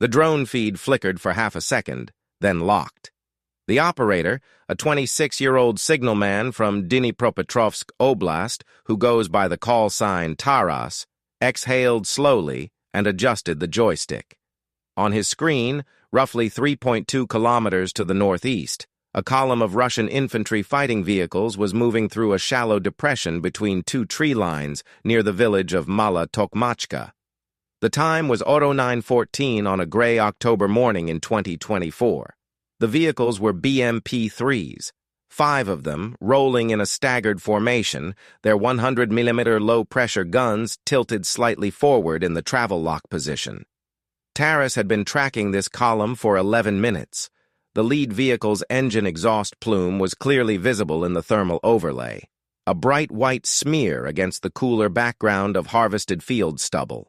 The drone feed flickered for half a second, then locked. The operator, a 26-year-old signalman from Dnipropetrovsk Oblast who goes by the call sign Taras, exhaled slowly and adjusted the joystick. On his screen, roughly 3.2 kilometers to the northeast, a column of Russian infantry fighting vehicles was moving through a shallow depression between two tree lines near the village of Mala Tokmachka. The time was Oro 9:14 on a gray October morning in 2024. The vehicles were BMP-3s, 5 of them rolling in a staggered formation, their 100mm low-pressure guns tilted slightly forward in the travel lock position. Taras had been tracking this column for 11 minutes. The lead vehicle's engine exhaust plume was clearly visible in the thermal overlay, a bright white smear against the cooler background of harvested field stubble.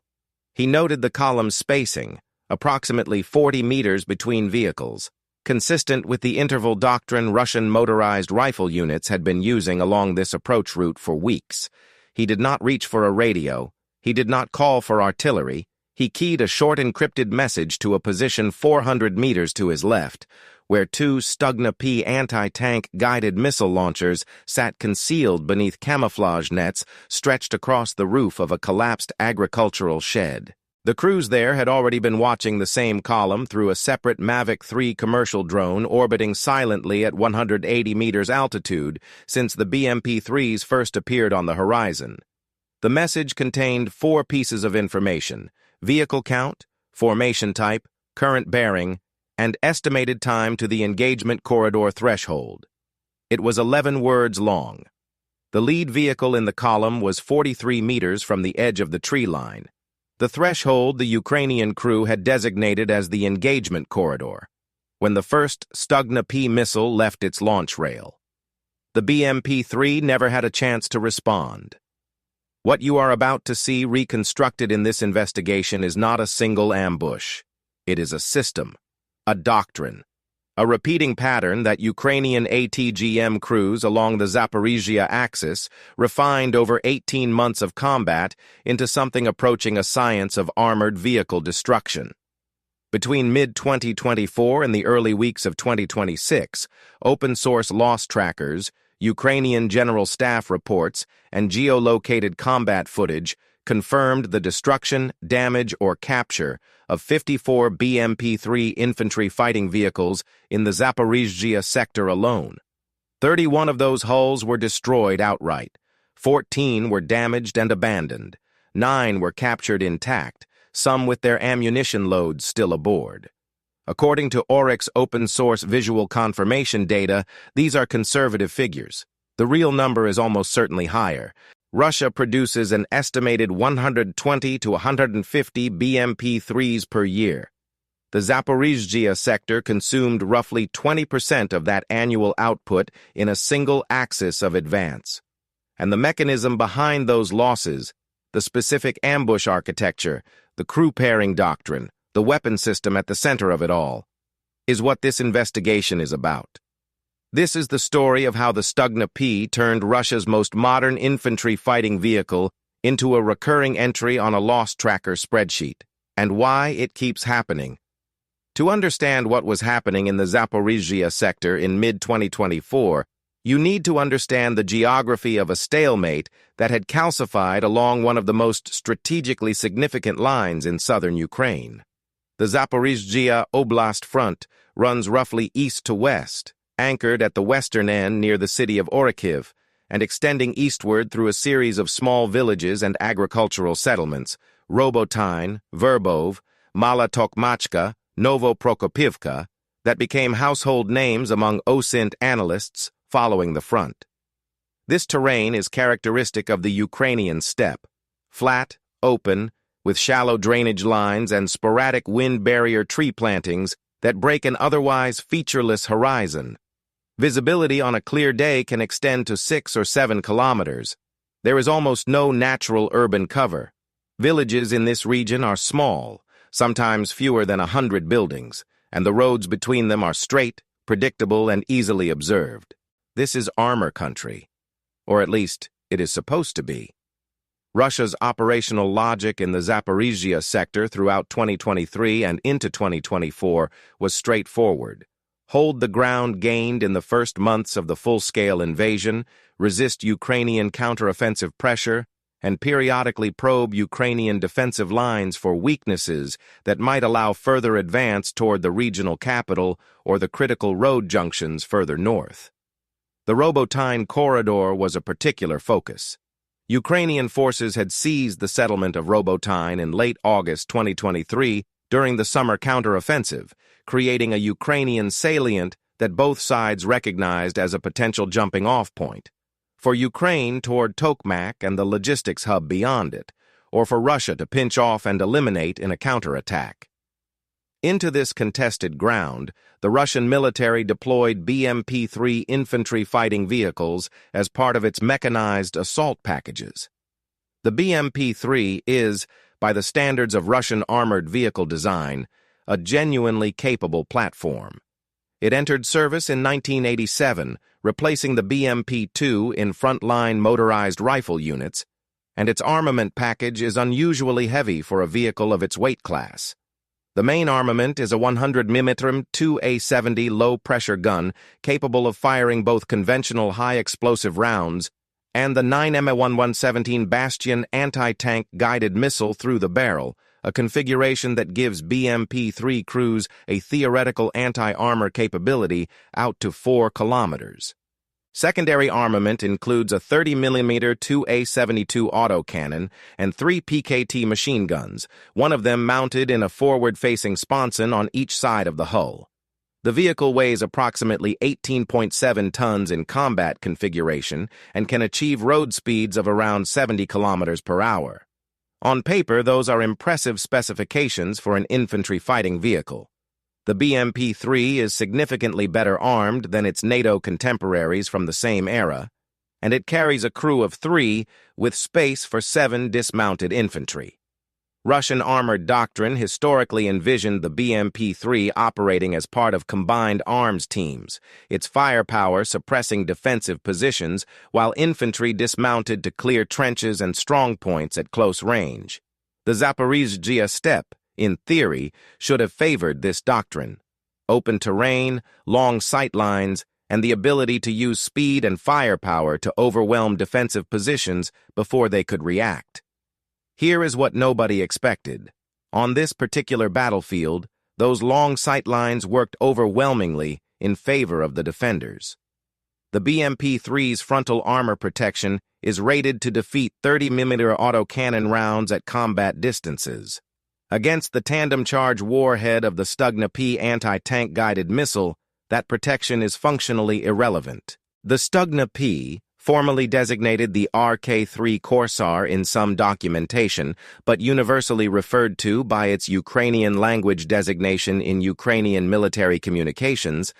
He noted the column's spacing, approximately 40 meters between vehicles, consistent with the interval Doctrine Russian motorized rifle units had been using along this approach route for weeks. He did not reach for a radio. He did not call for artillery. He keyed a short encrypted message to a position 400 meters to his left, where 2 Stugna-P anti-tank guided missile launchers sat concealed beneath camouflage nets stretched across the roof of a collapsed agricultural shed. The crews there had already been watching the same column through a separate Mavic 3 commercial drone orbiting silently at 180 meters altitude since the BMP-3s first appeared on the horizon. The message contained 4 pieces of information: vehicle count, formation type, current bearing, and estimated time to the engagement corridor threshold. It was 11 words long. The lead vehicle in the column was 43 meters from the edge of the tree line. The threshold the Ukrainian crew had designated as the engagement corridor, when the first Stugna-P missile left its launch rail. The BMP-3 never had a chance to respond. What you are about to see reconstructed in this investigation is not a single ambush. It is a system, a doctrine, a repeating pattern that Ukrainian ATGM crews along the Zaporizhzhia axis refined over 18 months of combat into something approaching a science of armored vehicle destruction. Between mid-2024 and the early weeks of 2026, open-source loss trackers, Ukrainian General Staff reports, and geolocated combat footage confirmed the destruction, damage, or capture of 54 BMP-3 infantry fighting vehicles in the Zaporizhzhia sector alone. 31 of those hulls were destroyed outright, 14 were damaged and abandoned, 9 were captured intact, some with their ammunition loads still aboard. According to Oryx open-source visual confirmation data, these are conservative figures. The real number is almost certainly higher. Russia produces an estimated 120 to 150 BMP-3s per year. The Zaporizhzhia sector consumed roughly 20% of that annual output in a single axis of advance. And the mechanism behind those losses, the specific ambush architecture, the crew pairing doctrine, the weapon system at the center of it all, is what this investigation is about. This is the story of how the Stugna-P turned Russia's most modern infantry fighting vehicle into a recurring entry on a loss tracker spreadsheet, and why it keeps happening. To understand what was happening in the Zaporizhzhia sector in mid-2024, you need to understand the geography of a stalemate that had calcified along one of the most strategically significant lines in southern Ukraine. The Zaporizhzhia Oblast front runs roughly east to west, anchored at the western end near the city of Oryx, and extending eastward through a series of small villages and agricultural settlements, Robotyne, Verbove, Mala Tokmachka, Novoprokopivka, that became household names among OSINT analysts following the front. This terrain is characteristic of the Ukrainian steppe, flat, open, with shallow drainage lines and sporadic wind barrier tree plantings that break an otherwise featureless horizon. Visibility on a clear day can extend to 6 or 7 kilometers. There is almost no natural urban cover. Villages in this region are small, sometimes fewer than 100 buildings, and the roads between them are straight, predictable, and easily observed. This is armor country, or at least it is supposed to be. Russia's operational logic in the Zaporizhzhia sector throughout 2023 and into 2024 was straightforward. Hold the ground gained in the first months of the full-scale invasion, resist Ukrainian counteroffensive pressure, and periodically probe Ukrainian defensive lines for weaknesses that might allow further advance toward the regional capital or the critical road junctions further north. The Robotyne corridor was a particular focus. Ukrainian forces had seized the settlement of Robotyne in late August 2023 during the summer counteroffensive, creating a Ukrainian salient that both sides recognized as a potential jumping-off point, for Ukraine toward Tokmak and the logistics hub beyond it, or for Russia to pinch off and eliminate in a counterattack. Into this contested ground, the Russian military deployed BMP-3 infantry fighting vehicles as part of its mechanized assault packages. The BMP-3 is, by the standards of Russian armored vehicle design, a genuinely capable platform. It entered service in 1987, replacing the BMP-2 in frontline motorized rifle units, and its armament package is unusually heavy for a vehicle of its weight class. The main armament is a 100mm 2A70 low-pressure gun capable of firing both conventional high-explosive rounds and the 9mm117 Bastion anti-tank guided missile through the barrel, a configuration that gives BMP-3 crews a theoretical anti-armor capability out to 4 kilometers. Secondary armament includes a 30mm 2A72 autocannon and 3 PKT machine guns, one of them mounted in a forward-facing sponson on each side of the hull. The vehicle weighs approximately 18.7 tons in combat configuration and can achieve road speeds of around 70 kilometers per hour. On paper, those are impressive specifications for an infantry fighting vehicle. The BMP-3 is significantly better armed than its NATO contemporaries from the same era, and it carries a crew of 3 with space for 7 dismounted infantry. Russian armored doctrine historically envisioned the BMP-3 operating as part of combined arms teams, its firepower suppressing defensive positions while infantry dismounted to clear trenches and strongpoints at close range. The Zaporizhzhia steppe, in theory, should have favored this doctrine. Open terrain, long sight lines, and the ability to use speed and firepower to overwhelm defensive positions before they could react. Here is what nobody expected. On this particular battlefield, those long sight lines worked overwhelmingly in favor of the defenders. The BMP-3's frontal armor protection is rated to defeat 30mm autocannon rounds at combat distances. Against the tandem-charge warhead of the Stugna-P anti-tank guided missile, that protection is functionally irrelevant. The Stugna-P, formally designated the RK-3 Corsair in some documentation, but universally referred to by its Ukrainian language designation in Ukrainian military communications,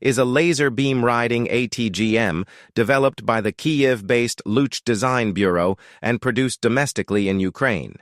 is a laser beam-riding ATGM developed by the Kyiv-based Luch Design Bureau and produced domestically in Ukraine.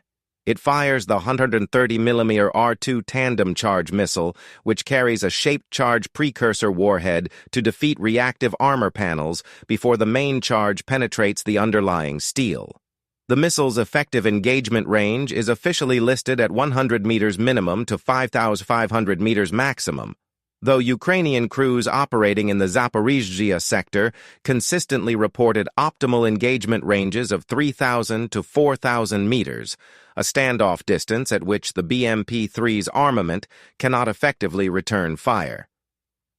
It fires the 130mm R2 tandem-charge missile, which carries a shaped charge precursor warhead to defeat reactive armor panels before the main charge penetrates the underlying steel. The missile's effective engagement range is officially listed at 100 meters minimum to 5,500 meters maximum, though Ukrainian crews operating in the Zaporizhzhia sector consistently reported optimal engagement ranges of 3,000 to 4,000 meters, a standoff distance at which the BMP-3's armament cannot effectively return fire.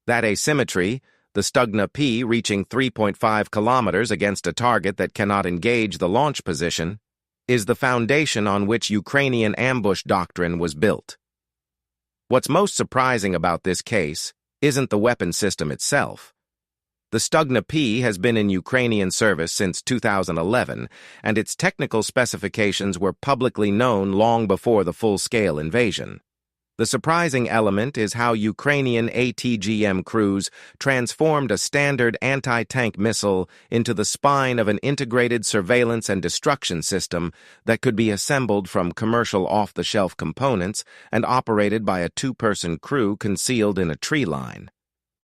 That asymmetry, the Stugna-P reaching 3.5 kilometers against a target that cannot engage the launch position, is the foundation on which Ukrainian ambush doctrine was built. What's most surprising about this case isn't the weapon system itself. The Stugna-P has been in Ukrainian service since 2011, and its technical specifications were publicly known long before the full-scale invasion. The surprising element is how Ukrainian ATGM crews transformed a standard anti-tank missile into the spine of an integrated surveillance and destruction system that could be assembled from commercial off-the-shelf components and operated by a 2-person crew concealed in a tree line.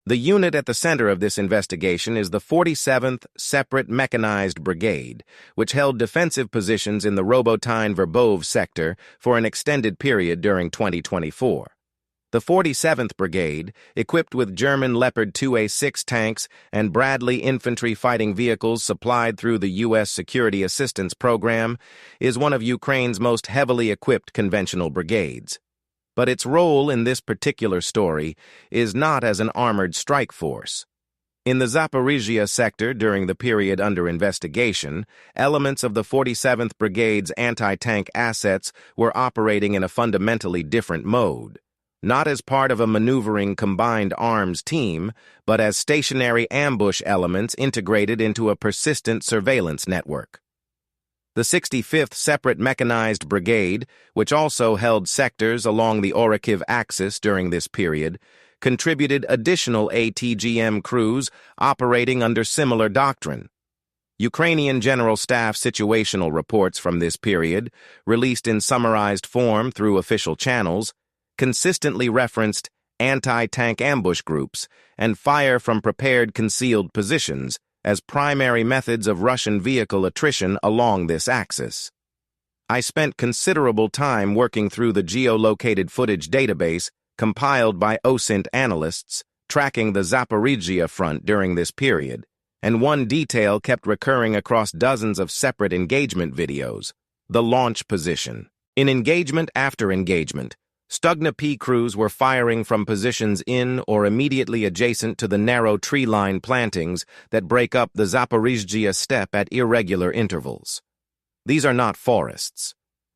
The unit at the center of this investigation is the 47th Separate Mechanized Brigade, which held defensive positions in the Robotyne Verbove sector for an extended period during 2024. The 47th Brigade, equipped with German Leopard 2A6 tanks and Bradley infantry fighting vehicles supplied through the U.S. Security Assistance Program, is one of Ukraine's most heavily equipped conventional brigades. But its role in this particular story is not as an armored strike force. In the Zaporizhzhia sector during the period under investigation, elements of the 47th Brigade's anti-tank assets were operating in a fundamentally different mode, not as part of a maneuvering combined arms team, but as stationary ambush elements integrated into a persistent surveillance network. The 65th Separate Mechanized Brigade, which also held sectors along the Oryx axis during this period, contributed additional ATGM crews operating under similar doctrine. Ukrainian General Staff situational reports from this period, released in summarized form through official channels, consistently referenced anti-tank ambush groups and fire from prepared concealed positions as primary methods of Russian vehicle attrition along this axis. I spent considerable time working through the geolocated footage database compiled by OSINT analysts tracking the Zaporizhzhia front during this period, and one detail kept recurring across dozens of separate engagement videos: the launch position. In engagement after engagement, Stugna-P crews were firing from positions in or immediately adjacent to the narrow tree-line plantings that break up the Zaporizhzhia steppe at irregular intervals. These are not forests.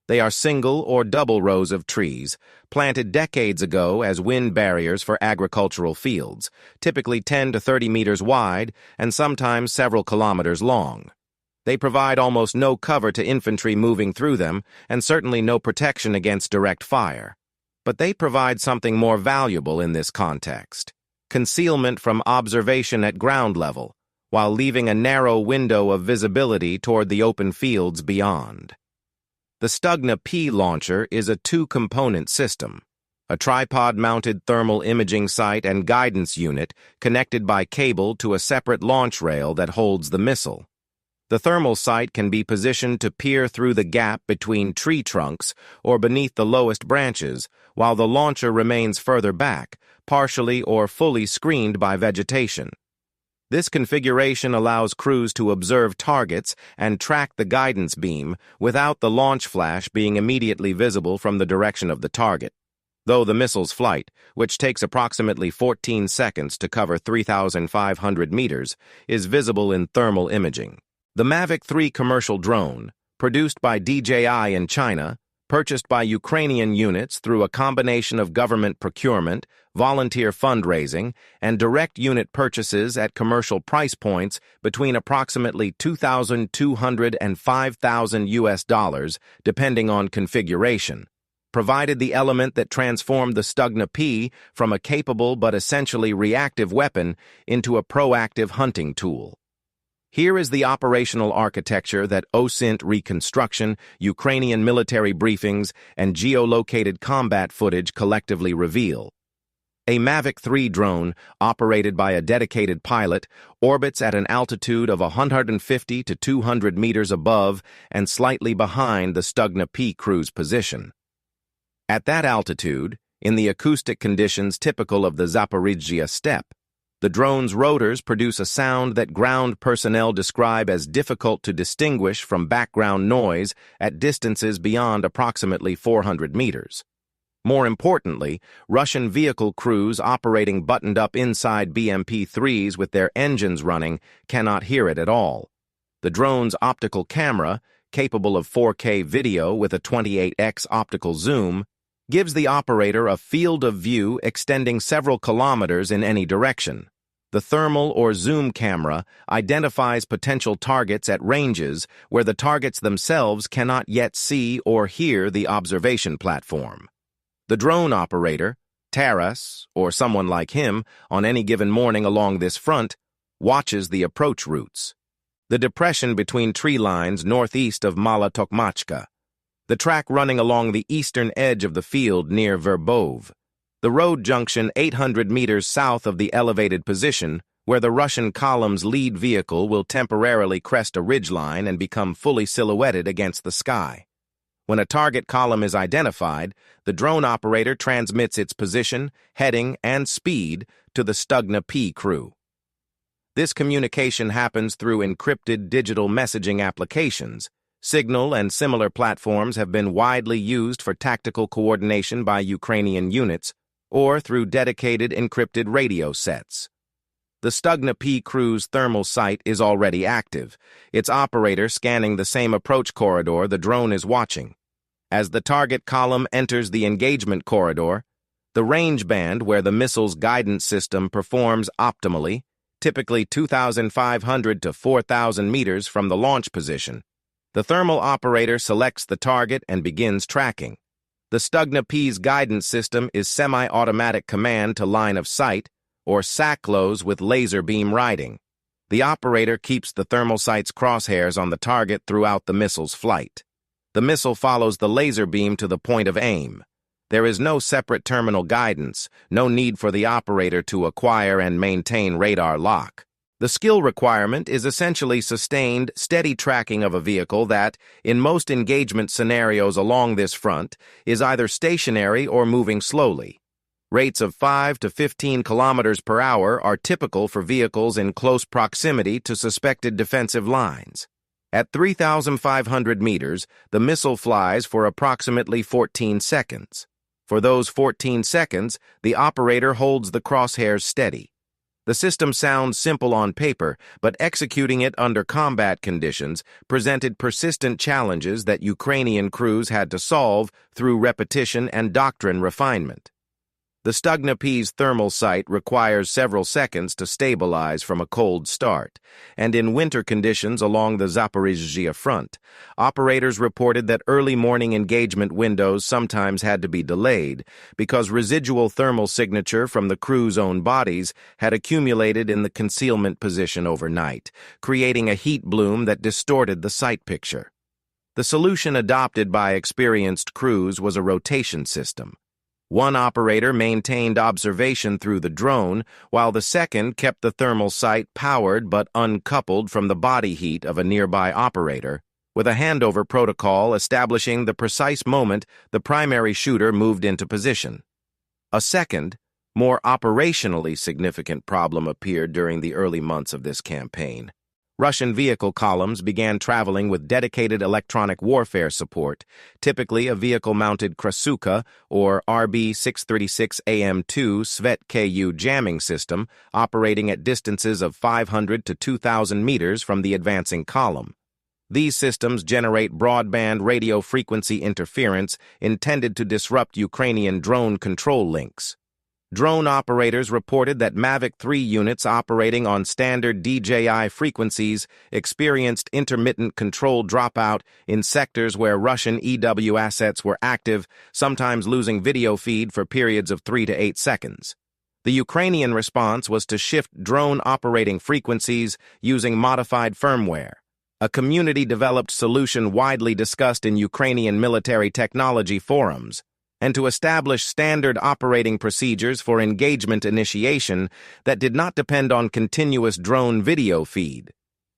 They are single or double rows of trees, planted decades ago as wind barriers for agricultural fields, typically 10 to 30 meters wide and sometimes several kilometers long. They provide almost no cover to infantry moving through them and certainly no protection against direct fire. But they provide something more valuable in this context: concealment from observation at ground level, while leaving a narrow window of visibility toward the open fields beyond. The Stugna-P launcher is a two-component system: a tripod-mounted thermal imaging site and guidance unit connected by cable to a separate launch rail that holds the missile. The thermal sight can be positioned to peer through the gap between tree trunks or beneath the lowest branches, while the launcher remains further back, partially or fully screened by vegetation. This configuration allows crews to observe targets and track the guidance beam without the launch flash being immediately visible from the direction of the target, though the missile's flight, which takes approximately 14 seconds to cover 3,500 meters, is visible in thermal imaging. The Mavic 3 commercial drone, produced by DJI in China, purchased by Ukrainian units through a combination of government procurement, volunteer fundraising, and direct unit purchases at commercial price points between approximately $2,200 and $5,000 depending on configuration, provided the element that transformed the Stugna-P from a capable but essentially reactive weapon into a proactive hunting tool. Here is the operational architecture that OSINT reconstruction, Ukrainian military briefings, and geolocated combat footage collectively reveal. A Mavic 3 drone, operated by a dedicated pilot, orbits at an altitude of 150 to 200 meters above and slightly behind the Stugna-P crew's position. At that altitude, in the acoustic conditions typical of the Zaporizhzhia steppe, the drone's rotors produce a sound that ground personnel describe as difficult to distinguish from background noise at distances beyond approximately 400 meters. More importantly, Russian vehicle crews operating buttoned up inside BMP-3s with their engines running cannot hear it at all. The drone's optical camera, capable of 4K video with a 28x optical zoom, gives the operator a field of view extending several kilometers in any direction. The thermal or zoom camera identifies potential targets at ranges where the targets themselves cannot yet see or hear the observation platform. The drone operator, Taras, or someone like him, on any given morning along this front, watches the approach routes. The depression between tree lines northeast of Mala Tokmachka, the track running along the eastern edge of the field near Verbove, The road junction 800 meters south of the elevated position, where the Russian column's lead vehicle will temporarily crest a ridgeline and become fully silhouetted against the sky. When a target column is identified, the drone operator transmits its position, heading, and speed to the Stugna-P crew. This communication happens through encrypted digital messaging applications. Signal and similar platforms have been widely used for tactical coordination by Ukrainian units, or through dedicated encrypted radio sets. The Stugna-P crew's thermal sight is already active, its operator scanning the same approach corridor the drone is watching. As the target column enters the engagement corridor, the range band where the missile's guidance system performs optimally, typically 2,500 to 4,000 meters from the launch position, the thermal operator selects the target and begins tracking. The Stugna-P's guidance system is semi-automatic command to line of sight, or SACLOS with laser beam riding. The operator keeps the thermal sight's crosshairs on the target throughout the missile's flight. The missile follows the laser beam to the point of aim. There is no separate terminal guidance, no need for the operator to acquire and maintain radar lock. The skill requirement is essentially sustained, steady tracking of a vehicle that, in most engagement scenarios along this front, is either stationary or moving slowly. Rates of 5 to 15 kilometers per hour are typical for vehicles in close proximity to suspected defensive lines. At 3,500 meters, the missile flies for approximately 14 seconds. For those 14 seconds, the operator holds the crosshairs steady. The system sounds simple on paper, but executing it under combat conditions presented persistent challenges that Ukrainian crews had to solve through repetition and doctrine refinement. The Stugna-P's thermal sight requires several seconds to stabilize from a cold start, and in winter conditions along the Zaporizhzhia front, operators reported that early morning engagement windows sometimes had to be delayed because residual thermal signature from the crew's own bodies had accumulated in the concealment position overnight, creating a heat bloom that distorted the sight picture. The solution adopted by experienced crews was a rotation system. One operator maintained observation through the drone, while the second kept the thermal sight powered but uncoupled from the body heat of a nearby operator, with a handover protocol establishing the precise moment the primary shooter moved into position. A second, more operationally significant problem appeared during the early months of this campaign. Russian vehicle columns began traveling with dedicated electronic warfare support, typically a vehicle-mounted Krasuka or RB-636AM2 Svet-Ku jamming system operating at distances of 500 to 2,000 meters from the advancing column. These systems generate broadband radio frequency interference intended to disrupt Ukrainian drone control links. Drone operators reported that Mavic 3 units operating on standard DJI frequencies experienced intermittent control dropout in sectors where Russian EW assets were active, sometimes losing video feed for periods of 3 to 8 seconds. The Ukrainian response was to shift drone operating frequencies using modified firmware, a community-developed solution widely discussed in Ukrainian military technology forums, and to establish standard operating procedures for engagement initiation that did not depend on continuous drone video feed.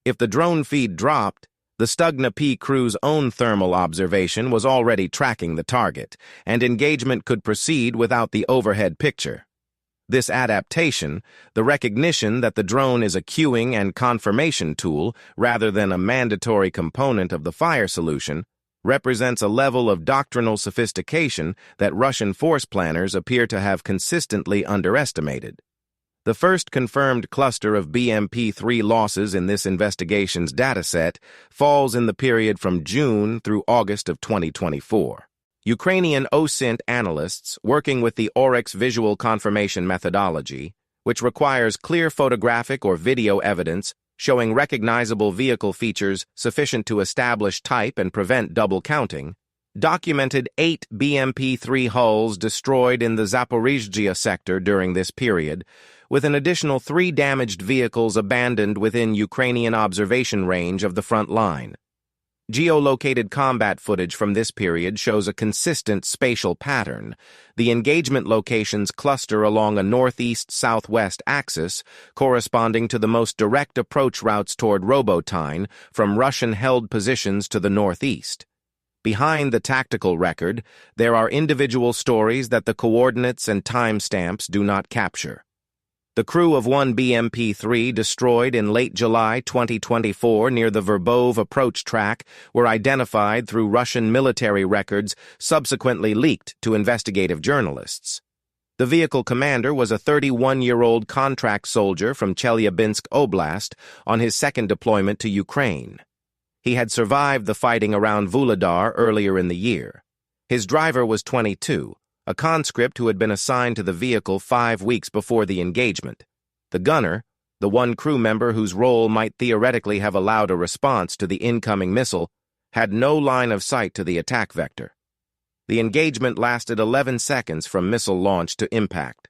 If the drone feed dropped, the Stugna-P crew's own thermal observation was already tracking the target, and engagement could proceed without the overhead picture. This adaptation, the recognition that the drone is a queuing and confirmation tool rather than a mandatory component of the fire solution, represents a level of doctrinal sophistication that Russian force planners appear to have consistently underestimated. The first confirmed cluster of BMP-3 losses in this investigation's dataset falls in the period from June through August of 2024. Ukrainian OSINT analysts, working with the Oryx visual confirmation methodology, which requires clear photographic or video evidence showing recognizable vehicle features sufficient to establish type and prevent double counting, documented 8 BMP-3 hulls destroyed in the Zaporizhzhia sector during this period, with an additional 3 damaged vehicles abandoned within Ukrainian observation range of the front line. Geolocated combat footage from this period shows a consistent spatial pattern. The engagement locations cluster along a northeast-southwest axis, corresponding to the most direct approach routes toward Robotyne from Russian-held positions to the northeast. Behind the tactical record, there are individual stories that the coordinates and timestamps do not capture. The crew of one BMP-3 destroyed in late July 2024 near the Verbove approach track were identified through Russian military records subsequently leaked to investigative journalists. The vehicle commander was a 31-year-old contract soldier from Chelyabinsk Oblast on his second deployment to Ukraine. He had survived the fighting around Vuhledar earlier in the year. His driver was 22. A conscript who had been assigned to the vehicle 5 weeks before the engagement. The gunner, the one crew member whose role might theoretically have allowed a response to the incoming missile, had no line of sight to the attack vector. The engagement lasted 11 seconds from missile launch to impact.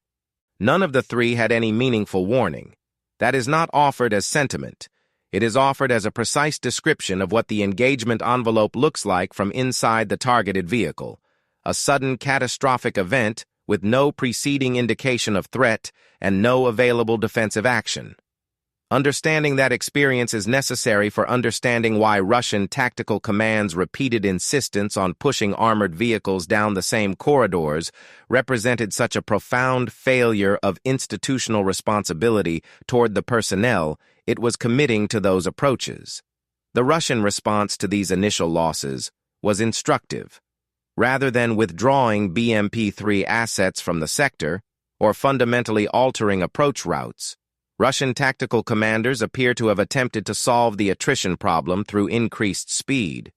None of the three had any meaningful warning. That is not offered as sentiment. It is offered as a precise description of what the engagement envelope looks like from inside the targeted vehicle. A sudden catastrophic event with no preceding indication of threat and no available defensive action. Understanding that experience is necessary for understanding why Russian tactical command's repeated insistence on pushing armored vehicles down the same corridors represented such a profound failure of institutional responsibility toward the personnel it was committing to those approaches. The Russian response to these initial losses was instructive. Rather than withdrawing BMP-3 assets from the sector or fundamentally altering approach routes, Russian tactical commanders appear to have attempted to solve the attrition problem through increased speed,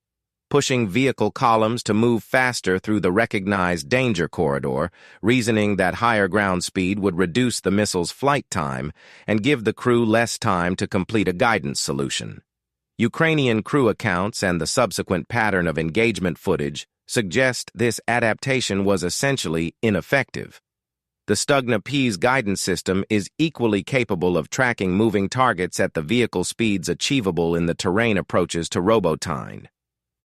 pushing vehicle columns to move faster through the recognized danger corridor, reasoning that higher ground speed would reduce the missile's flight time and give the crew less time to complete a guidance solution. Ukrainian crew accounts and the subsequent pattern of engagement footage suggest this adaptation was essentially ineffective. The Stugna-P's guidance system is equally capable of tracking moving targets at the vehicle speeds achievable in the terrain approaches to Robotyne.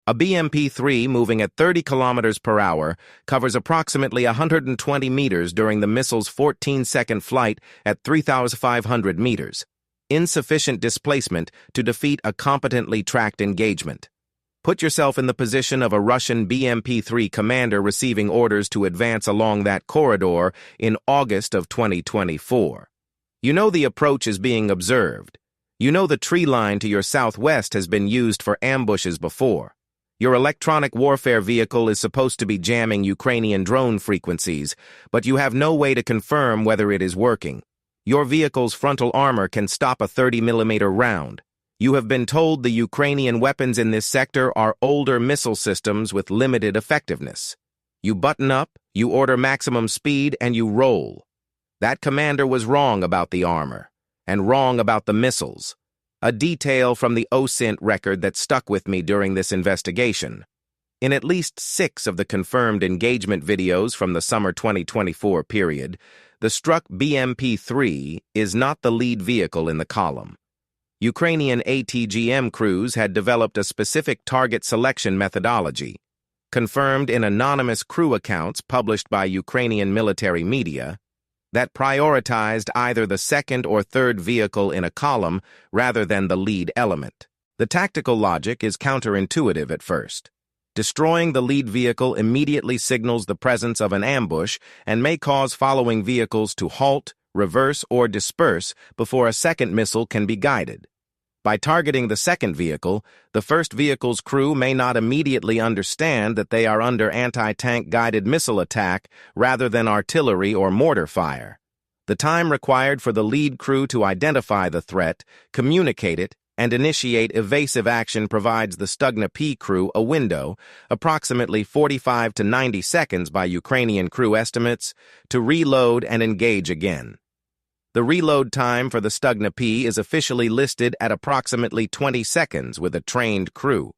A BMP-3 moving at 30 kilometers per hour covers approximately 120 meters during the missile's 14-second flight at 3,500 meters, insufficient displacement to defeat a competently tracked engagement. Put yourself in the position of a Russian BMP-3 commander receiving orders to advance along that corridor in August of 2024. You know the approach is being observed. You know the tree line to your southwest has been used for ambushes before. Your electronic warfare vehicle is supposed to be jamming Ukrainian drone frequencies, but you have no way to confirm whether it is working. Your vehicle's frontal armor can stop a 30mm round. You have been told the Ukrainian weapons in this sector are older missile systems with limited effectiveness. You button up, you order maximum speed, and you roll. That commander was wrong about the armor, and wrong about the missiles. A detail from the OSINT record that stuck with me during this investigation. In at least 6 of the confirmed engagement videos from the summer 2024 period, the struck BMP-3 is not the lead vehicle in the column. Ukrainian ATGM crews had developed a specific target selection methodology, confirmed in anonymous crew accounts published by Ukrainian military media, that prioritized either the second or third vehicle in a column rather than the lead element. The tactical logic is counterintuitive at first. Destroying the lead vehicle immediately signals the presence of an ambush and may cause following vehicles to halt, reverse, or disperse before a second missile can be guided. By targeting the second vehicle, the first vehicle's crew may not immediately understand that they are under anti-tank guided missile attack rather than artillery or mortar fire. The time required for the lead crew to identify the threat, communicate it, and initiate evasive action provides the Stugna-P crew a window, approximately 45 to 90 seconds by Ukrainian crew estimates, to reload and engage again. The reload time for the Stugna-P is officially listed at approximately 20 seconds with a trained crew.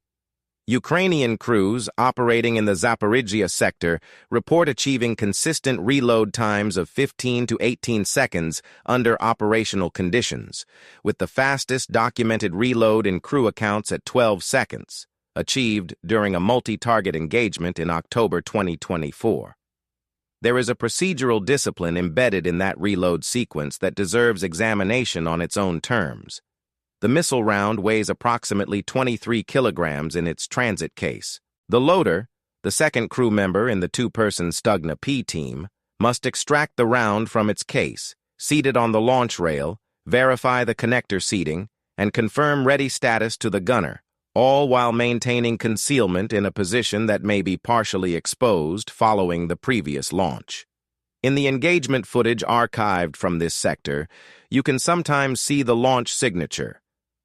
Ukrainian crews operating in the Zaporizhzhia sector report achieving consistent reload times of 15 to 18 seconds under operational conditions, with the fastest documented reload in crew accounts at 12 seconds. achieved during a multi-target engagement in October 2024. There is a procedural discipline embedded in that reload sequence that deserves examination on its own terms. The missile round weighs approximately 23 kilograms in its transit case. The loader, the second crew member in the two-person Stugna-P team, must extract the round from its case, seat it on the launch rail, verify the connector seating, and confirm ready status to the gunner, all while maintaining concealment in a position that may be partially exposed following the previous launch. In the engagement footage archived from this sector, you can sometimes see the launch signature,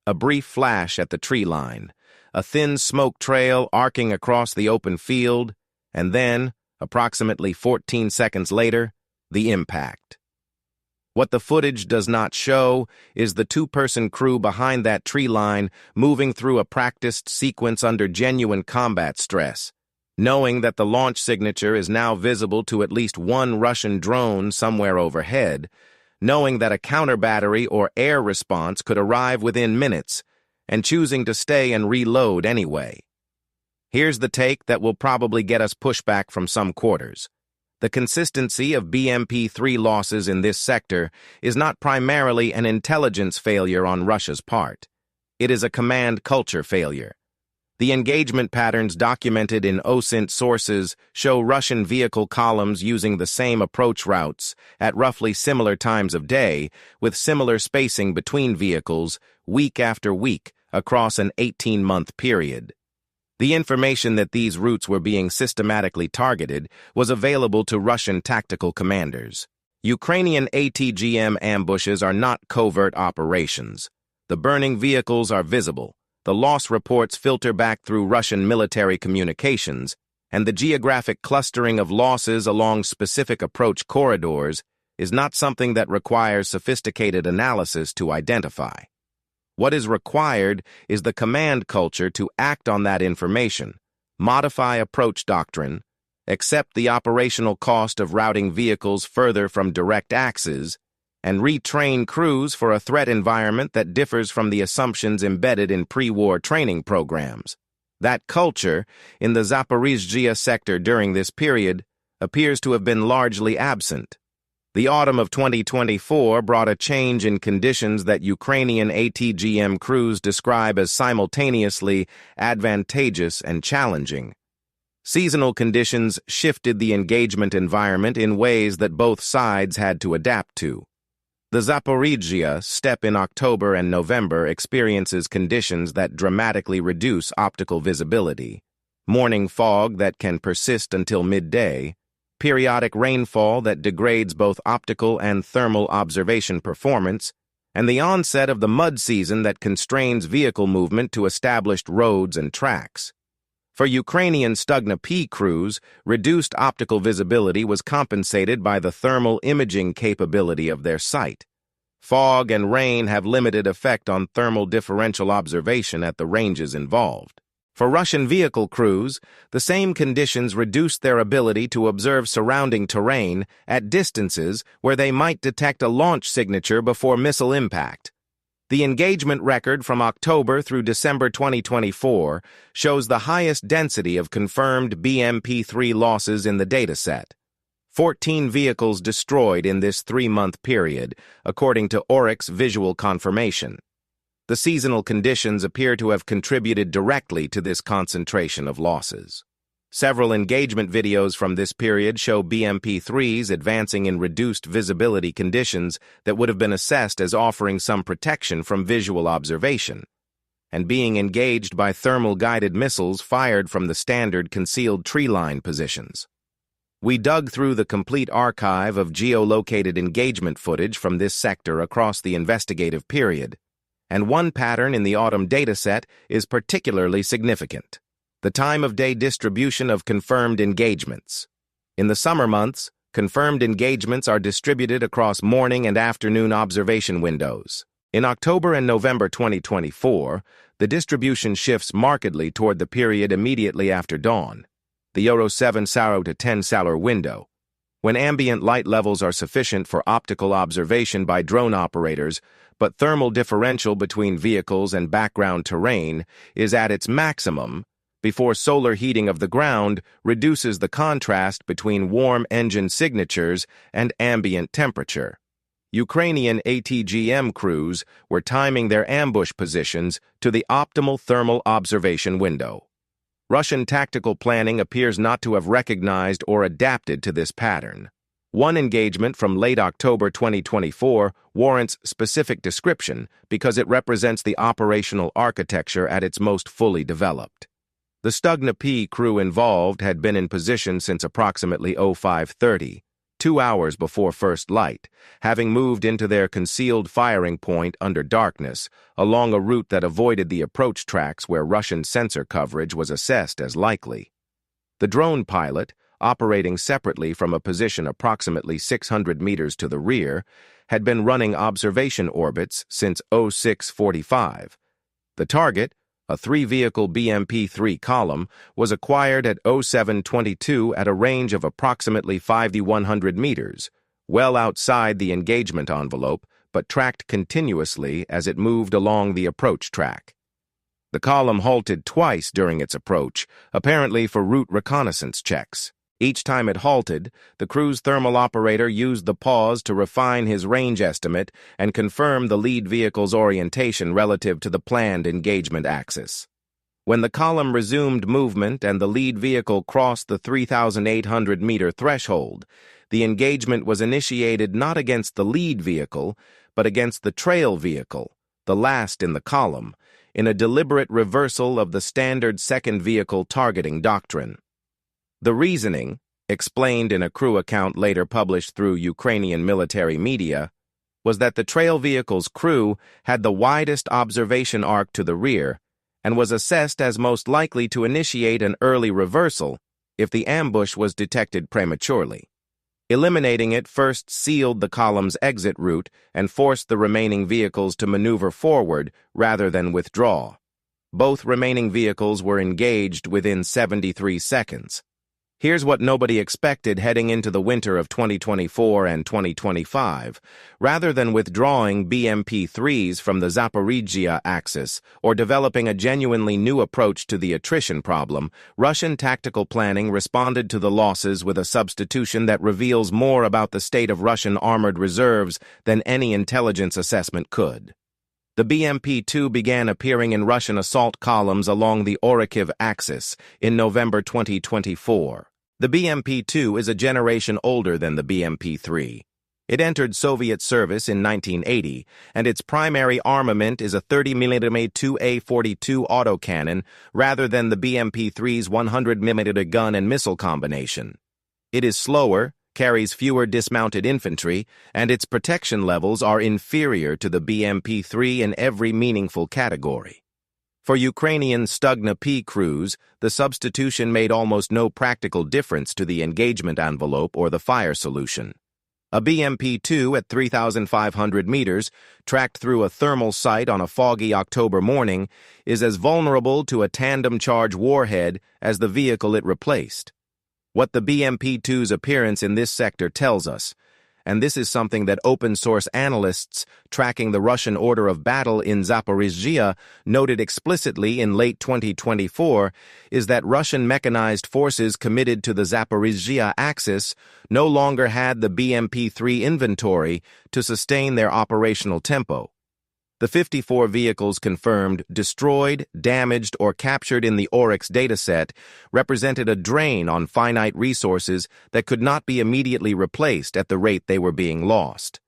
a brief flash at the tree line, a thin smoke trail arcing across the open field, and then, approximately 14 seconds later, the impact. What the footage does not show is the two-person crew behind that tree line moving through a practiced sequence under genuine combat stress, knowing that the launch signature is now visible to at least one Russian drone somewhere overhead, knowing that a counter battery or air response could arrive within minutes, and choosing to stay and reload anyway. Here's the take that will probably get us pushback from some quarters. The consistency of BMP-3 losses in this sector is not primarily an intelligence failure on Russia's part. It is a command culture failure. The engagement patterns documented in OSINT sources show Russian vehicle columns using the same approach routes at roughly similar times of day, with similar spacing between vehicles, week after week, across an 18-month period. The information that these routes were being systematically targeted was available to Russian tactical commanders. Ukrainian ATGM ambushes are not covert operations. The burning vehicles are visible. The loss reports filter back through Russian military communications, and the geographic clustering of losses along specific approach corridors is not something that requires sophisticated analysis to identify. What is required is the command culture to act on that information, modify approach doctrine, accept the operational cost of routing vehicles further from direct axes, and retrain crews for a threat environment that differs from the assumptions embedded in pre-war training programs. That culture, in the Zaporizhzhia sector during this period, appears to have been largely absent. The autumn of 2024 brought a change in conditions that Ukrainian ATGM crews describe as simultaneously advantageous and challenging. Seasonal conditions shifted the engagement environment in ways that both sides had to adapt to. The Zaporizhzhia steppe in October and November experiences conditions that dramatically reduce optical visibility, morning fog that can persist until midday, periodic rainfall that degrades both optical and thermal observation performance, and the onset of the mud season that constrains vehicle movement to established roads and tracks. For Ukrainian Stugna-P crews, reduced optical visibility was compensated by the thermal imaging capability of their site. Fog and rain have limited effect on thermal differential observation at the ranges involved. For Russian vehicle crews, the same conditions reduced their ability to observe surrounding terrain at distances where they might detect a launch signature before missile impact. The engagement record from October through December 2024 shows the highest density of confirmed BMP-3 losses in the dataset. 14 vehicles destroyed in this 3-month period, according to Oryx visual confirmation. The seasonal conditions appear to have contributed directly to this concentration of losses. Several engagement videos from this period show BMP-3s advancing in reduced visibility conditions that would have been assessed as offering some protection from visual observation, and being engaged by thermal-guided missiles fired from the standard concealed tree line positions. We dug through the complete archive of geolocated engagement footage from this sector across the investigative period, and one pattern in the autumn dataset is particularly significant: the time-of-day distribution of confirmed engagements. In the summer months, confirmed engagements are distributed across morning and afternoon observation windows. In October and November 2024, the distribution shifts markedly toward the period immediately after dawn, the Euro 7 Saro to 10 Salar window, when ambient light levels are sufficient for optical observation by drone operators, but thermal differential between vehicles and background terrain is at its maximum. before solar heating of the ground reduces the contrast between warm engine signatures and ambient temperature. Ukrainian ATGM crews were timing their ambush positions to the optimal thermal observation window. Russian tactical planning appears not to have recognized or adapted to this pattern. One engagement from late October 2024 warrants specific description because it represents the operational architecture at its most fully developed. The Stugna-P crew involved had been in position since approximately 05:30, 2 hours before first light, having moved into their concealed firing point under darkness, along a route that avoided the approach tracks where Russian sensor coverage was assessed as likely. The drone pilot, operating separately from a position approximately 600 meters to the rear, had been running observation orbits since 06:45. The target, a 3-vehicle BMP-3 column, was acquired at 07:22 at a range of approximately 5,100 meters, well outside the engagement envelope, but tracked continuously as it moved along the approach track. The column halted twice during its approach, apparently for route reconnaissance checks. Each time it halted, the crew's thermal operator used the pause to refine his range estimate and confirm the lead vehicle's orientation relative to the planned engagement axis. When the column resumed movement and the lead vehicle crossed the 3,800-meter threshold, the engagement was initiated not against the lead vehicle, but against the trail vehicle, the last in the column, in a deliberate reversal of the standard second vehicle targeting doctrine. The reasoning, explained in a crew account later published through Ukrainian military media, was that the trail vehicle's crew had the widest observation arc to the rear and was assessed as most likely to initiate an early reversal if the ambush was detected prematurely. Eliminating it first sealed the column's exit route and forced the remaining vehicles to maneuver forward rather than withdraw. Both remaining vehicles were engaged within 73 seconds. Here's what nobody expected heading into the winter of 2024 and 2025. Rather than withdrawing BMP-3s from the Zaporizhzhia axis or developing a genuinely new approach to the attrition problem, Russian tactical planning responded to the losses with a substitution that reveals more about the state of Russian armored reserves than any intelligence assessment could. The BMP-2 began appearing in Russian assault columns along the Oryx axis in November 2024. The BMP-2 is a generation older than the BMP-3. It entered Soviet service in 1980, and its primary armament is a 30mm 2A42 autocannon rather than the BMP-3's 100mm gun and missile combination. It is slower, carries fewer dismounted infantry, and its protection levels are inferior to the BMP-3 in every meaningful category. For Ukrainian Stugna-P crews, the substitution made almost no practical difference to the engagement envelope or the fire solution. A BMP-2 at 3,500 meters, tracked through a thermal sight on a foggy October morning, is as vulnerable to a tandem-charge warhead as the vehicle it replaced. What the BMP-2's appearance in this sector tells us, and this is something that open-source analysts tracking the Russian order of battle in Zaporizhzhia noted explicitly in late 2024, is that Russian mechanized forces committed to the Zaporizhzhia axis no longer had the BMP-3 inventory to sustain their operational tempo. The 54 vehicles confirmed destroyed, damaged, or captured in the Oryx dataset represented a drain on finite resources that could not be immediately replaced at the rate they were being lost.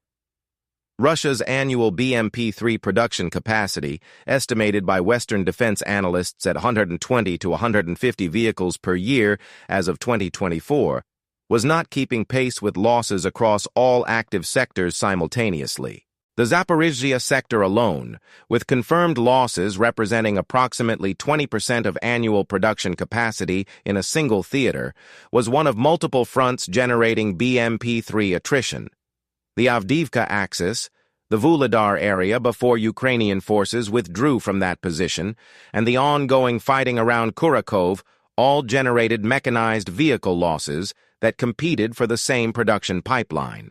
Russia's annual BMP-3 production capacity, estimated by Western defense analysts at 120 to 150 vehicles per year as of 2024, was not keeping pace with losses across all active sectors simultaneously. The Zaporizhzhia sector alone, with confirmed losses representing approximately 20% of annual production capacity in a single theater, was one of multiple fronts generating BMP-3 attrition. The Avdiivka axis, the Vuhledar area before Ukrainian forces withdrew from that position, and the ongoing fighting around Kurakhove all generated mechanized vehicle losses that competed for the same production pipeline.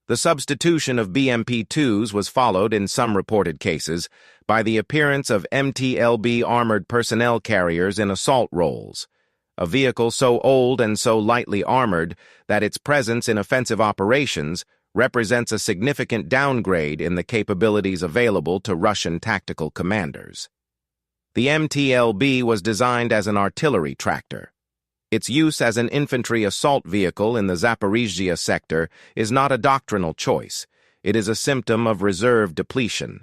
The substitution of BMP-2s was followed, in some reported cases, by the appearance of MT-LB armored personnel carriers in assault roles, a vehicle so old and so lightly armored that its presence in offensive operations represents a significant downgrade in the capabilities available to Russian tactical commanders. The MT-LB was designed as an artillery tractor. Its use as an infantry assault vehicle in the Zaporizhzhia sector is not a doctrinal choice. It is a symptom of reserve depletion.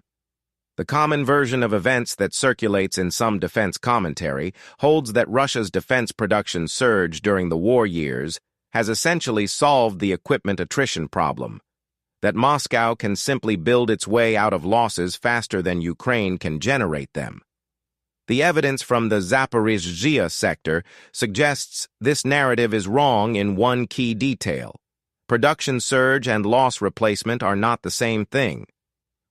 The common version of events that circulates in some defense commentary holds that Russia's defense production surge during the war years has essentially solved the equipment attrition problem, that Moscow can simply build its way out of losses faster than Ukraine can generate them. The evidence from the Zaporizhzhia sector suggests this narrative is wrong in one key detail. Production surge and loss replacement are not the same thing.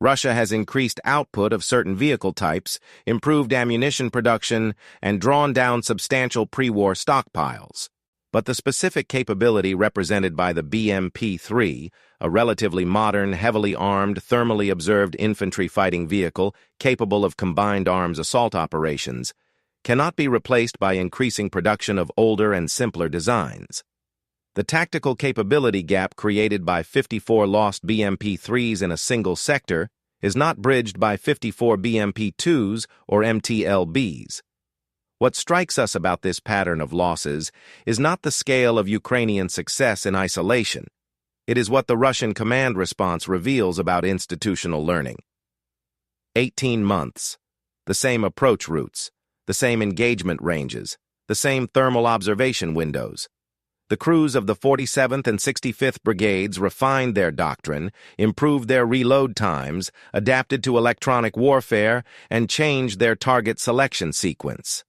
Russia has increased output of certain vehicle types, improved ammunition production, and drawn down substantial pre-war stockpiles. But the specific capability represented by the BMP-3, a relatively modern, heavily armed, thermally observed infantry fighting vehicle capable of combined arms assault operations, cannot be replaced by increasing production of older and simpler designs. The tactical capability gap created by 54 lost BMP-3s in a single sector is not bridged by 54 BMP-2s or MT-LBs. What strikes us about this pattern of losses is not the scale of Ukrainian success in isolation. It is what the Russian command response reveals about institutional learning. 18 months. The same approach routes, the same engagement ranges, the same thermal observation windows. The crews of the 47th and 65th Brigades refined their doctrine, improved their reload times, adapted to electronic warfare, and changed their target selection sequence.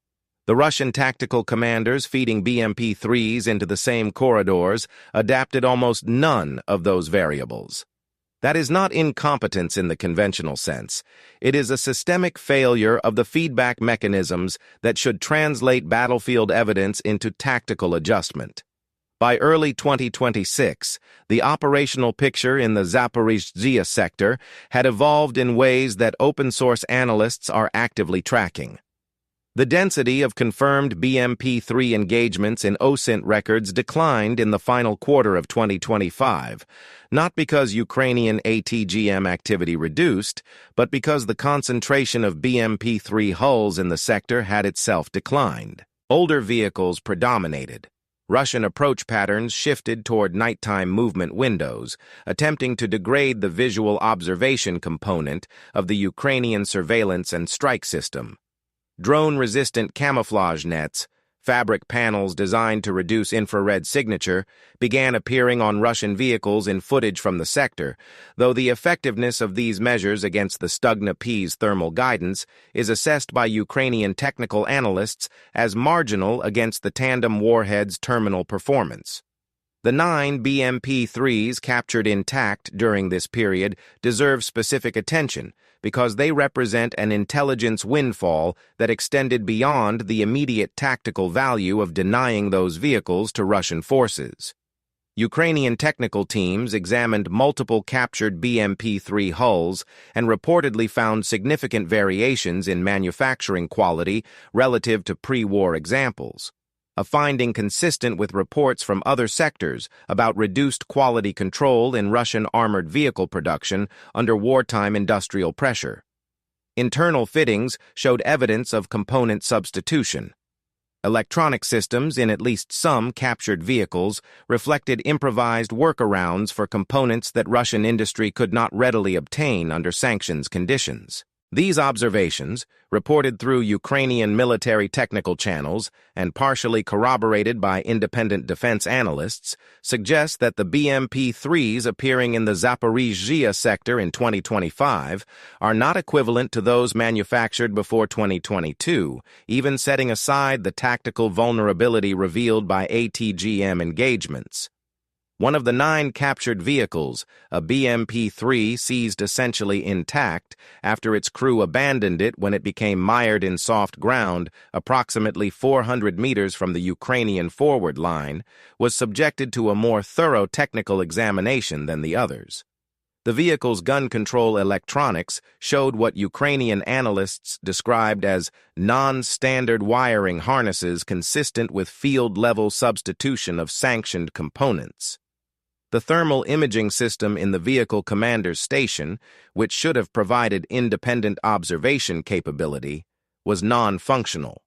The Russian tactical commanders feeding BMP-3s into the same corridors adapted almost none of those variables. That is not incompetence in the conventional sense. It is a systemic failure of the feedback mechanisms that should translate battlefield evidence into tactical adjustment. By early 2026, the operational picture in the Zaporizhzhia sector had evolved in ways that open-source analysts are actively tracking. The density of confirmed BMP-3 engagements in OSINT records declined in the final quarter of 2025, not because Ukrainian ATGM activity reduced, but because the concentration of BMP-3 hulls in the sector had itself declined. Older vehicles predominated. Russian approach patterns shifted toward nighttime movement windows, attempting to degrade the visual observation component of the Ukrainian surveillance and strike system. Drone-resistant camouflage nets, fabric panels designed to reduce infrared signature, began appearing on Russian vehicles in footage from the sector, though the effectiveness of these measures against the Stugna-P's thermal guidance is assessed by Ukrainian technical analysts as marginal against the tandem warheads' terminal performance. The 9 BMP-3s captured intact during this period deserve specific attention because they represent an intelligence windfall that extended beyond the immediate tactical value of denying those vehicles to Russian forces. Ukrainian technical teams examined multiple captured BMP-3 hulls and reportedly found significant variations in manufacturing quality relative to pre-war examples, a finding consistent with reports from other sectors about reduced quality control in Russian armored vehicle production under wartime industrial pressure. Internal fittings showed evidence of component substitution. Electronic systems in at least some captured vehicles reflected improvised workarounds for components that Russian industry could not readily obtain under sanctions conditions. These observations, reported through Ukrainian military technical channels and partially corroborated by independent defense analysts, suggest that the BMP-3s appearing in the Zaporizhzhia sector in 2025 are not equivalent to those manufactured before 2022, even setting aside the tactical vulnerability revealed by ATGM engagements. One of the 9 captured vehicles, a BMP-3, seized essentially intact after its crew abandoned it when it became mired in soft ground approximately 400 meters from the Ukrainian forward line, was subjected to a more thorough technical examination than the others. The vehicle's gun control electronics showed what Ukrainian analysts described as non-standard wiring harnesses consistent with field-level substitution of sanctioned components. The thermal imaging system in the vehicle commander's station, which should have provided independent observation capability, was non-functional.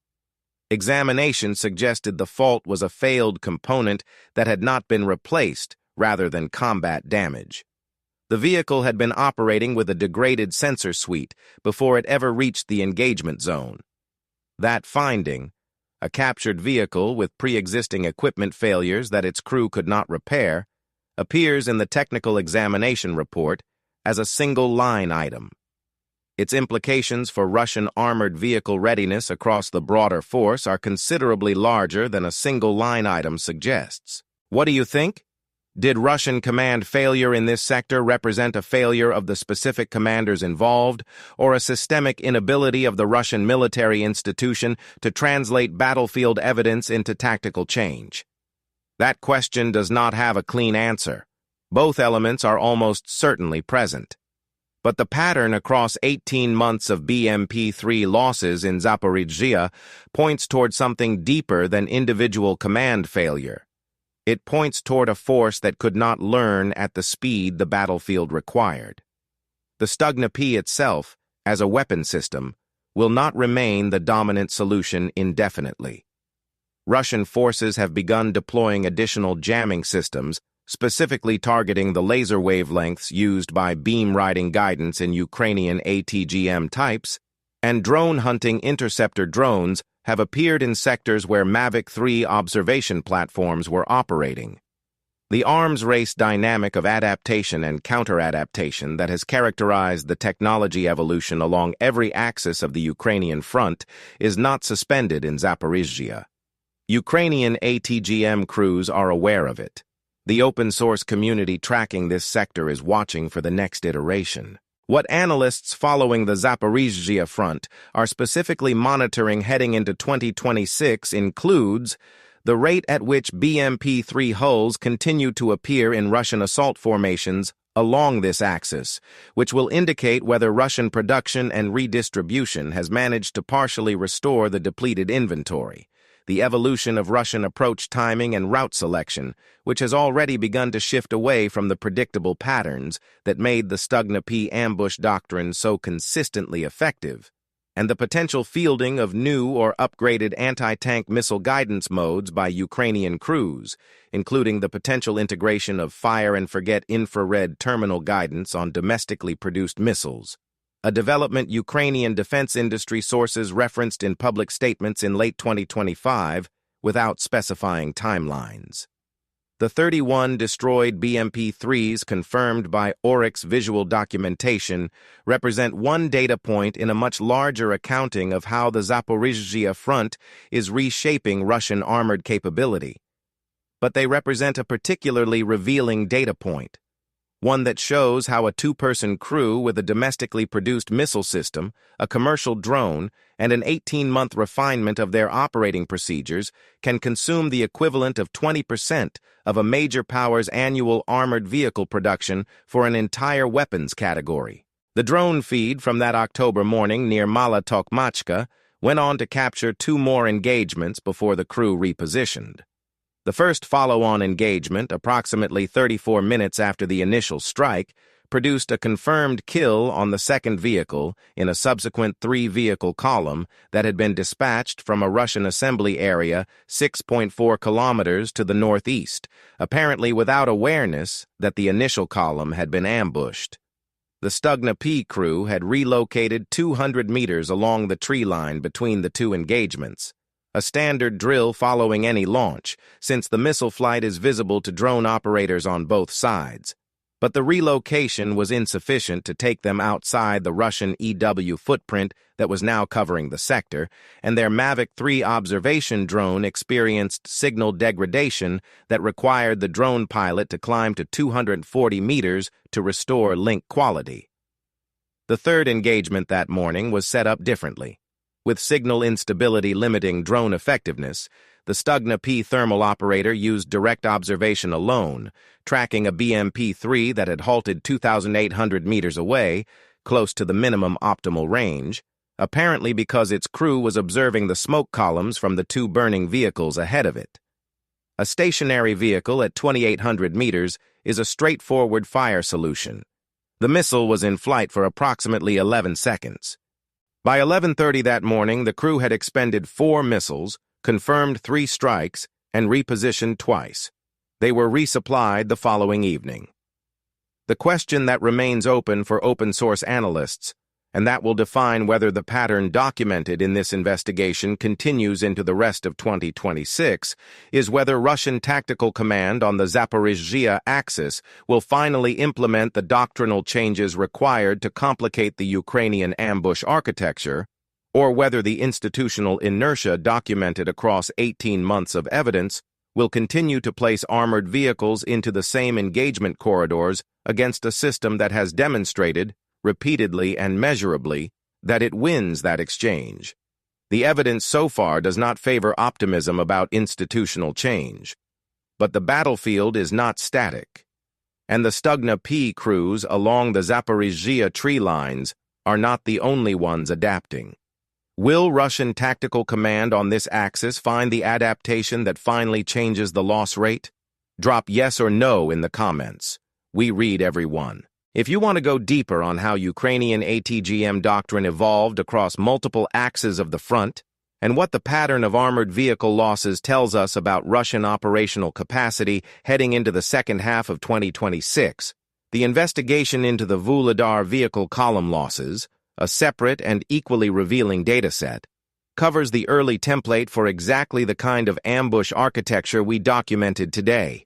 Examination suggested the fault was a failed component that had not been replaced rather than combat damage. The vehicle had been operating with a degraded sensor suite before it ever reached the engagement zone. That finding, a captured vehicle with pre-existing equipment failures that its crew could not repair, appears in the technical examination report as a single-line item. Its implications for Russian armored vehicle readiness across the broader force are considerably larger than a single-line item suggests. What do you think? Did Russian command failure in this sector represent a failure of the specific commanders involved, or a systemic inability of the Russian military institution to translate battlefield evidence into tactical change? That question does not have a clean answer. Both elements are almost certainly present. But the pattern across 18 months of BMP-3 losses in Zaporizhzhia points toward something deeper than individual command failure. It points toward a force that could not learn at the speed the battlefield required. The Stugna-P itself, as a weapon system, will not remain the dominant solution indefinitely. Russian forces have begun deploying additional jamming systems, specifically targeting the laser wavelengths used by beam-riding guidance in Ukrainian ATGM types, and drone-hunting interceptor drones have appeared in sectors where Mavic 3 observation platforms were operating. The arms race dynamic of adaptation and counter-adaptation that has characterized the technology evolution along every axis of the Ukrainian front is not suspended in Zaporizhzhia. Ukrainian ATGM crews are aware of it. The open-source community tracking this sector is watching for the next iteration. What analysts following the Zaporizhzhia front are specifically monitoring heading into 2026 includes the rate at which BMP-3 hulls continue to appear in Russian assault formations along this axis, which will indicate whether Russian production and redistribution has managed to partially restore the depleted inventory, the evolution of Russian approach timing and route selection, which has already begun to shift away from the predictable patterns that made the Stugna-P ambush doctrine so consistently effective, and the potential fielding of new or upgraded anti-tank missile guidance modes by Ukrainian crews, including the potential integration of fire-and-forget infrared terminal guidance on domestically produced missiles, a development Ukrainian defense industry sources referenced in public statements in late 2025 without specifying timelines. The 31 destroyed BMP-3s confirmed by Oryx visual documentation represent one data point in a much larger accounting of how the Zaporizhzhia front is reshaping Russian armored capability. But they represent a particularly revealing data point, one that shows how a 2-person crew with a domestically produced missile system, a commercial drone, and an 18-month refinement of their operating procedures can consume the equivalent of 20% of a major power's annual armored vehicle production for an entire weapons category. The drone feed from that October morning near Mala Tokmachka went on to capture 2 more engagements before the crew repositioned. The first follow-on engagement, approximately 34 minutes after the initial strike, produced a confirmed kill on the second vehicle in a subsequent 3-vehicle column that had been dispatched from a Russian assembly area 6.4 kilometers to the northeast, apparently without awareness that the initial column had been ambushed. The Stugna-P crew had relocated 200 meters along the tree line between the 2 engagements, a standard drill following any launch, since the missile flight is visible to drone operators on both sides. But the relocation was insufficient to take them outside the Russian EW footprint that was now covering the sector, and their Mavic 3 observation drone experienced signal degradation that required the drone pilot to climb to 240 meters to restore link quality. The third engagement that morning was set up differently. With signal instability limiting drone effectiveness, the Stugna-P thermal operator used direct observation alone, tracking a BMP-3 that had halted 2,800 meters away, close to the minimum optimal range, apparently because its crew was observing the smoke columns from the two burning vehicles ahead of it. A stationary vehicle at 2,800 meters is a straightforward fire solution. The missile was in flight for approximately 11 seconds. By 11:30 that morning, the crew had expended 4 missiles, confirmed 3 strikes, and repositioned twice. They were resupplied the following evening. The question that remains open for open-source analysts, and that will define whether the pattern documented in this investigation continues into the rest of 2026, is whether Russian Tactical Command on the Zaporizhzhia axis will finally implement the doctrinal changes required to complicate the Ukrainian ambush architecture, or whether the institutional inertia documented across 18 months of evidence will continue to place armored vehicles into the same engagement corridors against a system that has demonstrated, repeatedly and measurably, that it wins that exchange. The evidence so far does not favor optimism about institutional change. But the battlefield is not static, and the Stugna-P crews along the Zaporizhzhia tree lines are not the only ones adapting. Will Russian Tactical Command on this axis find the adaptation that finally changes the loss rate? Drop yes or no in the comments. We read every one. If you want to go deeper on how Ukrainian ATGM doctrine evolved across multiple axes of the front, and what the pattern of armored vehicle losses tells us about Russian operational capacity heading into the second half of 2026, the investigation into the Vuhledar vehicle column losses, a separate and equally revealing dataset, covers the early template for exactly the kind of ambush architecture we documented today.